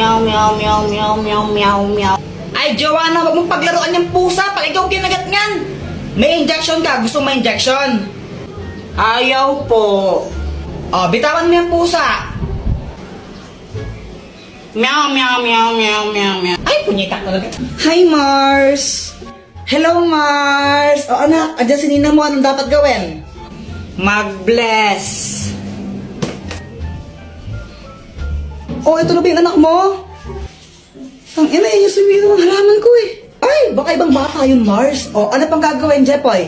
meow, meow, meow, meow, meow, meow, meow. Ay, Joanna, wag mong paglaruan yung pusa pag ikaw kinagat ngan. May injection ka. Gusto mo may injection? Ayaw po. Oh, bitawan mo yung pusa. Meow, meow, meow, meow, meow, meow. Ay, punyita talaga. Hi, Mars. Hello, Mars. O, anak, andyan si Nina mo. Anong dapat gawin? Mag-bless. Oh, ito na ba yung anak mo? Ang ina, yung sumiro ng halaman ko eh. Ay, baka ibang bata yung Mars. O, ano pang gagawin, Jepoy?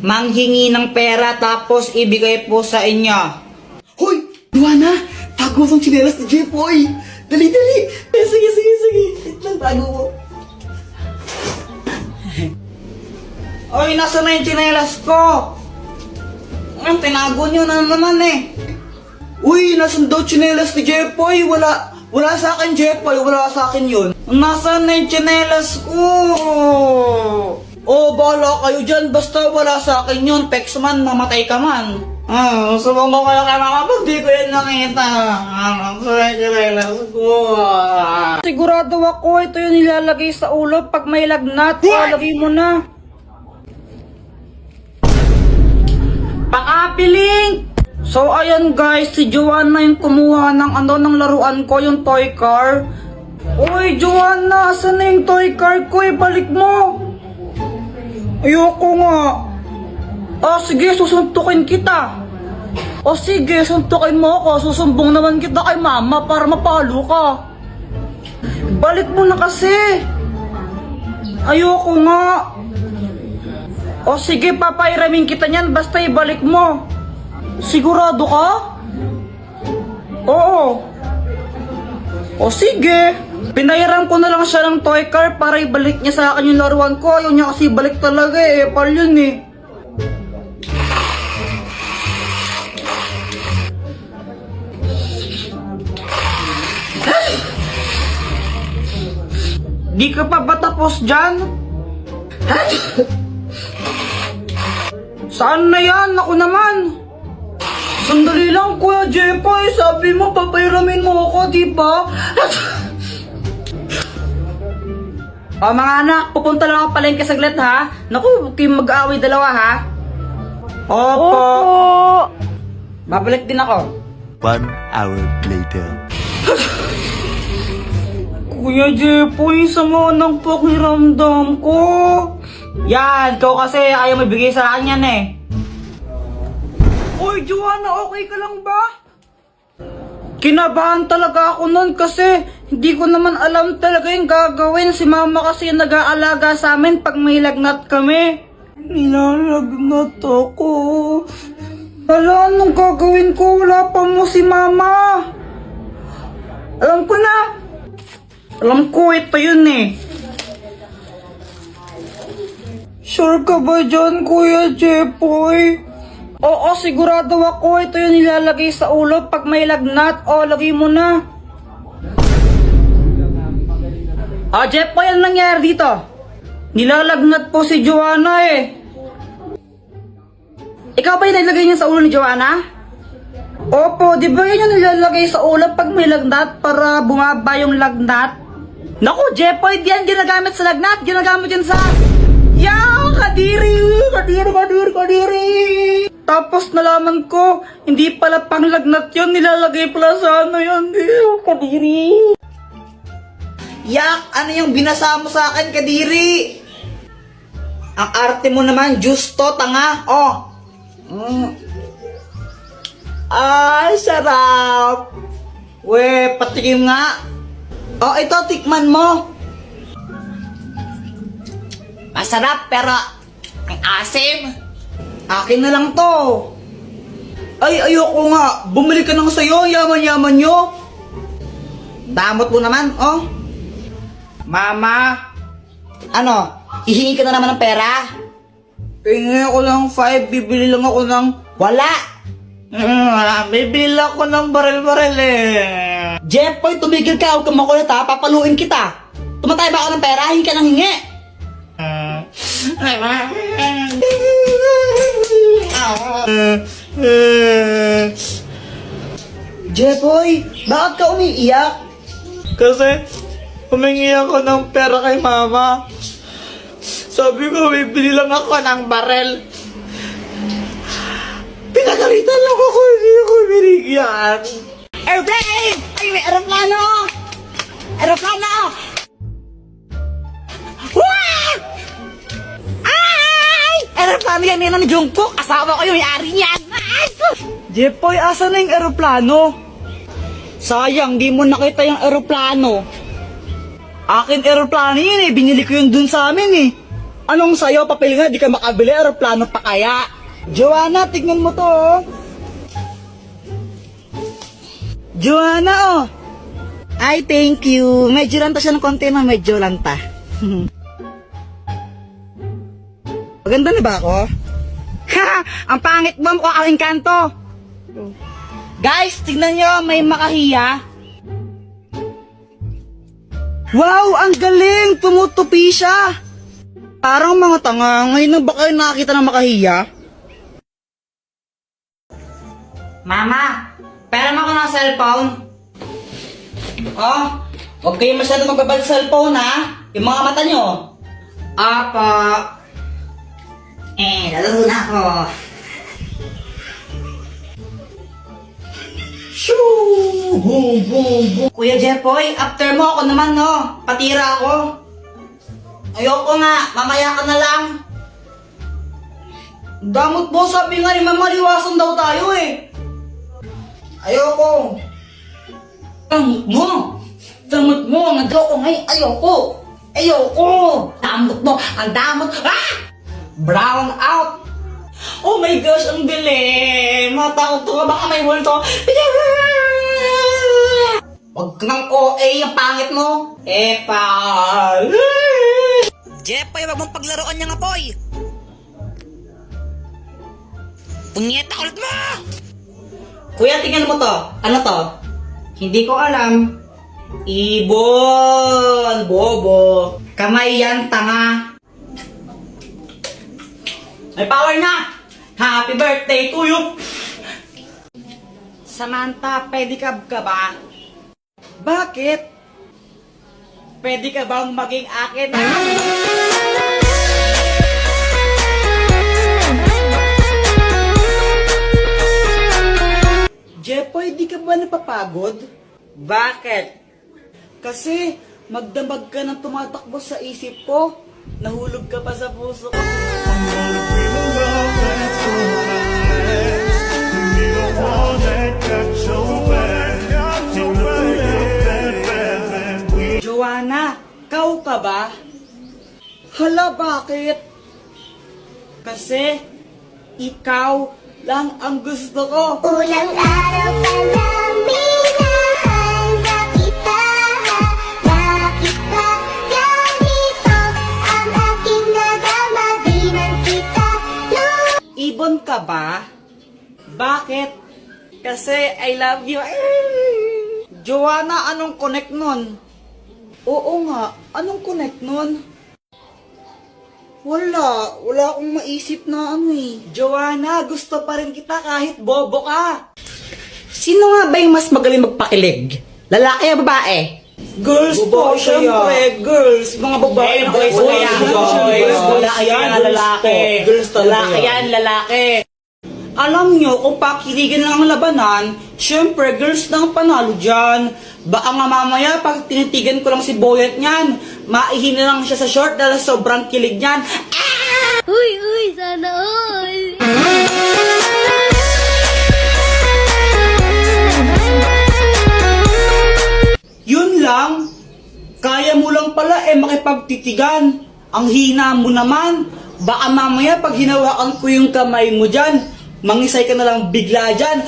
Manghingi ng pera tapos ibigay po sa inyo. Hoy, Luana, tago mo ang tsinelas ni Jepoy. Dali, dali. Sige, sige, sige. Wait lang, tago mo. Oy, nasa na yung tsinelas ko? Tinago nyo na naman eh. Uy, nasan daw tsinelas ni Jepoy? Wala sa akin, Jepoy. Wala sa akin yun. Nasaan na yung tsinelas ko? Oh, bahala kayo dyan. Basta wala sa akin yun. Pex man, mamatay ka man. Subong ko kayo kaya makapag di ko yun nakita. Nasaan yung tsinelas ko? Sigurado ako, ito yung nilalagay sa ulo pag may lagnat. Lagay mo na. Pang-apiling! So, ayan guys, si Joanna yung kumuha ng laruan ko, yung toy car. Uy, Joanna, asan na yung toy car ko? Ibalik mo! Ayoko nga. Sige, susuntukin kita. Sige, suntukin mo ako. Susumbong naman kita kay mama para mapalo ka. Balik mo na kasi. Ayoko nga. Sige, papairamin kita niyan, basta ibalik mo. Sigurado ka? Oo. Sige. Pinayaran ko na lang siya ng toy car para ibalik niya sa akin yung laruan ko. Ayaw niya kasi balik talaga eh. Pal yun eh. Di ka pa ba tapos dyan? Saan na yan? Ako naman. Sandali lang, Kuya Jepoy. Sabi mo, papairamin mo ako, di ba? Mga anak, pupunta lang ako palengke saglit, ha? Naku, team mag-aaway dalawa, ha? Opo. Babalik din ako. 1 hour later. Kuya Jepoy, sama ng pakiramdam ko. Yan, ikaw kasi ayaw mabigay sa akin yan eh. Uy, Joanna, okay ka lang ba? Kinabahan talaga ako nun kasi hindi ko naman alam talaga yung gagawin. Si mama kasi yung nag-aalaga sa amin pag may lagnat kami. Nilalagnat ako. Hala, anong gagawin ko? Wala pa mo si mama. Alam ko na. Alam ko, ito yun eh. Sure ka ba dyan, Kuya Jepoy? Oo, sigurado ako. Ito yung nilalagay sa ulo pag may lagnat. Lagay mo na. Jepoy, ano nangyari dito? Nilalagnat po si Joanna eh. Ikaw ba yung nilagay niya sa ulo ni Joanna? Opo, di ba yun yung nilalagay sa ulo pag may lagnat para bumaba yung lagnat? Naku, Jepoy, di yan ginagamit sa lagnat. Ginagamit yan sa... Kadiri! Tapos nalaman ko, hindi pala pang lagnat yun, nilalagay pala sa ano yun. Kadiri! Yak! Ano yung binasa mo sa akin, Kadiri? Ang arte mo naman, juice to, tanga. Sarap! Patikim nga. Ito, tikman mo. Masarap pero ang asim. Akin na lang to. Ay, ayoko nga. Bumili ka ng sayo, yaman-yaman nyo. Damot mo naman, Mama. Ano? Hihingi ka na naman ng pera? Hingi ako ng 5, bibili lang ako ng... Wala! Bibili ako ng baril-baril eh. Jepoy, tumigil ka. Huwag kang makulit ha. Papaluin kita. Tumatay ba ako ng pera? Hingi ka ng hingi. Jepoy, bakit ka umiiyak? Kasi humingi ako ng pera kay mama. Sabi ko, bibili lang ako ng barel. Pinagalitan lang ako, hindi ako binigyan. Airplane! Ay, may aeroplano! Aeroplano! Wah! Ay! Aeroplano yan ni Jungkook. Asawa ko yung may-ari niyan. Ay! Jepoy, asa na yung aeroplano? Sayang, di mo nakita yung aeroplano. Akin aeroplano yun eh, binili ko yun dun sa amin eh. Anong sayo, papel nga, di ka makabili, aeroplano pa kaya? Joanna, tignan mo to oh. Joanna oh. Ay, thank you. Medyo lanta siya ng konti na medyo lanta. Maganda na ba ako? Ha! Ang pangit mo mukha kang engkanto. Guys, tignan nyo, may makahiya. Wow, ang galing! Tumutupi siya! Parang mga tanga, ngayon na ba kayo nakakita ng makahiya? Mama, pera mo ako ng cellphone. Oh, huwag kayo masyado magbabal sa cellphone ha. Yung mga mata nyo. Apa. Lalaro na ako. Shoo! Boom, boom, boom! Kuya Jepoy, after mo ako naman no. Patira ako. Ayoko nga, mamaya ka na lang. Damot mo, sabi nga ni Mama, liwasan daw tayo eh. Ayoko. Damot mo! Damot mo! Nag-ako ngayon! Ayoko! Ayoko! Damot mo! Ang damot! Ah! Brown out! Oh my gosh! Ang dilim! Matakot ko baka may multo! Huwag kang OA yung pangit mo! Epa! Jepoy, wag mong paglaruan niya nga, Poy! Punyeta ulit mo! Kuya, tingnan mo to. Ano to? Hindi ko alam. Ibon! Bobo! Kamay yan, tanga! May power na! Happy birthday to you! Samantha, pedicab ka ba? Bakit? Pwede ka bang maging akin? Jepoy, di ka ba napapagod? Bakit? Kasi magdamag ka ng tumatakbo sa isip ko. Nahulog ka pa sa puso ko. Joanna, kau ka ba? Hala, bakit? Kasi ikaw lang ang gusto ko. Ulang araw pa lang minahanda kita. Bakit ba ganito ang aking nadama? Di man kita Ibon ka ba? Bakit? Kasi I love you. Joanna, anong connect nun? Oo nga, anong connect nun? Wala akong maisip na ano eh. Joanna, gusto pa rin kita kahit bobo ka. Sino nga ba yung mas magaling magpakilig? Lalaki o babae? Girls po, syempre, girls. Mga babae na boys kayo. kaya, boys. Lalaki yan, lalaki. Girls talaga. Lalaki yan, lalaki. Alam nyo, kung pakiligan lang ang labanan, syempre, girls na ang panalo dyan. Baka nga mamaya, pag tinitigan ko lang si Boyet niyan, maihina lang siya sa short dahil sobrang kilig niyan. Uy, sana all. Yun lang, kaya mo lang pala makipagtitigan. Ang hina mo naman, baka mamaya pag hinawakan ko yung kamay mo dyan, mangisay ka na lang bigla dyan.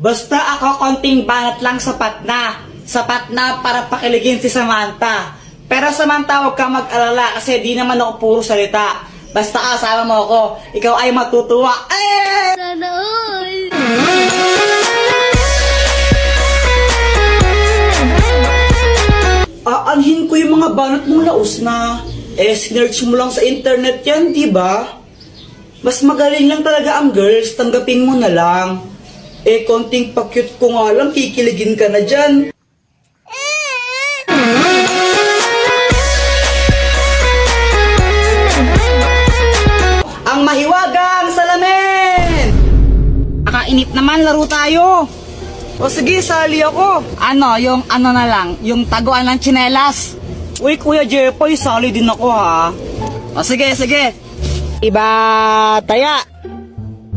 Basta ako konting banat lang sapat na. Sapat na para pakiligin si Samantha. Pero Samantha, huwag kang mag-alala kasi di naman ako puro salita. Basta kasama mo ako, ikaw ay matutuwa. Sana all. Aanhin ko yung mga banat mong laos na. Sinerch mo lang sa internet yan, di ba? Mas magaling lang talaga ang girls, tanggapin mo na lang. Eh, konting pa-cute ko nga lang, kikiligin ka na dyan. Ang mahiwagang salamin! Nakainip naman, laro tayo. O sige, sali ako. Ano, yung ano na lang, yung taguan ng tsinelas. Uy, Kuya Jepoy, sali din ako ha. O sige, sige. Iba taya.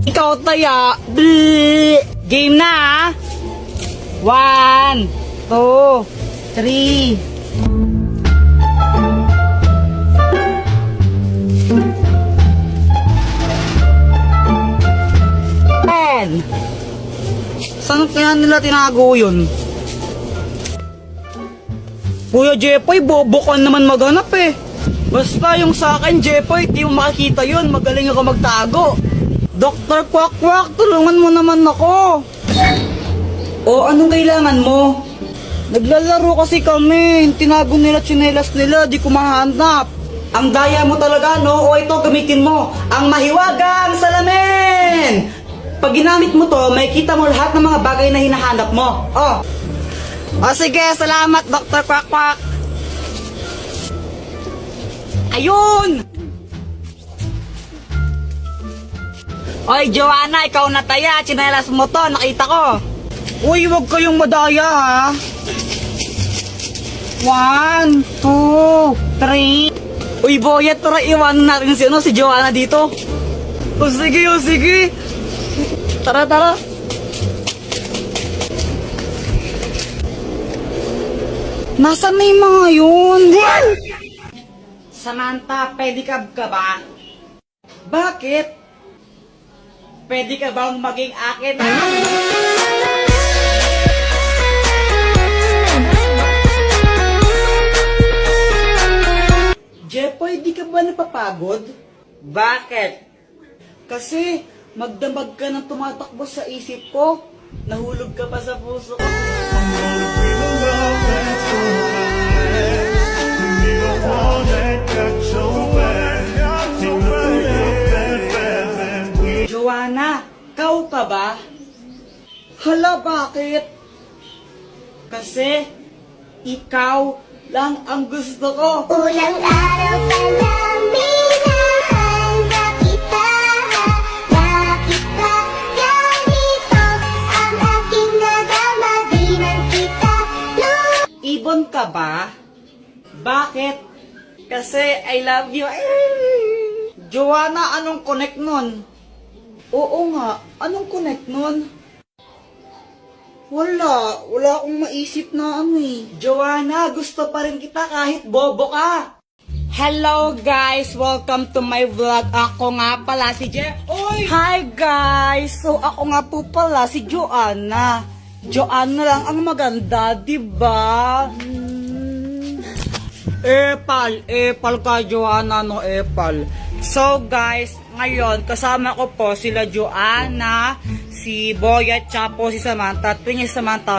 Ikaw taya. Bleh. Game na ha. 1, 2, 3. Saan kaya nila tinago yun? Kuya Jepoy, bobo ka naman maghanap eh. Basta yung sa akin, Jepoy, di mo makikita yun. Magaling ako magtago. Dr. Quack Quack, tulungan mo naman ako. O, anong kailangan mo? Naglalaro kasi kami. Tinago nila tsinelas nila, di ko mahanap. Ang daya mo talaga, no? O ito, gamitin mo. Ang mahiwagang salamin! Pag ginamit mo to, makikita mo lahat ng mga bagay na hinahanap mo. Oh, O sige, salamat Dr. Quack Quack. Ayun! Oy, Joanna, ikaw na taya. Tsinelas mo to, nakita ko. uy, wag kayong madaya ha. 1, 2, 3. Uy, Boyet, tara iwanan natin si Joanna dito. O sige, o sige. Tara, tara. Nasaan na yung mga yun? Samantha, pedicab ka ba? Bakit? Pwede ka bang maging akin? Jepoy, di ka ba napapagod? Bakit? Kasi magdamag ka ng tumatakbo sa isip ko. Nahulog ka pa sa puso ko. Joanna, kau ka ba? Hala, bakit? Kasi ikaw lang ang gusto ko. Unang araw pa lang minahal kita. Bakit ba ganito ang aking nadama? Di man kita Ibon ka ba? Bakit? Kasi I love you. Joanna, anong connect nun? Oo nga, anong connect nun? Wala akong maisip na ano eh. Joanna, gusto pa rin kita kahit bobo ka. Hello guys! Welcome to my vlog. Ako nga pala si Oy! Hi guys! So ako nga po pala si Joanna. Joanna lang ang maganda, diba? Epal ka Joanna, no epal. So guys, ngayon kasama ko po sila Joanna, si Boyet, tsaka po si Samantha. Tingin si Samantha.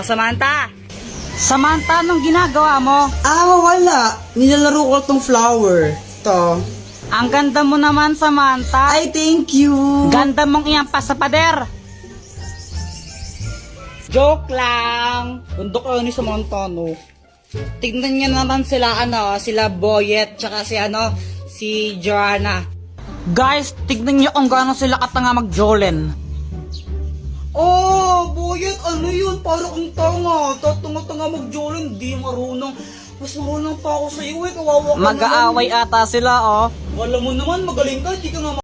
Samantha, anong ginagawa mo? Wala. Nilalaro ko tong flower. To. Ang ganda mo naman, Samantha. Ay, thank you. Ganda mong iyampas sa pader. Joke lang. Bundok ko ni Samantha, no? Tignan niyo naman sila, sila Boyet, tsaka si Joanna. Guys, tignan niyo kung gaano sila katanga mag-jolen. Oh, Boyet, ano yun? Para kang tanga. Tatanga-tanga mag-jolen, di marunong. Mas marunong pa ako sa iyo, kawawa ka Mag-aaway ata sila, oh. naman. Alam mo naman, magaling ka, di ka nga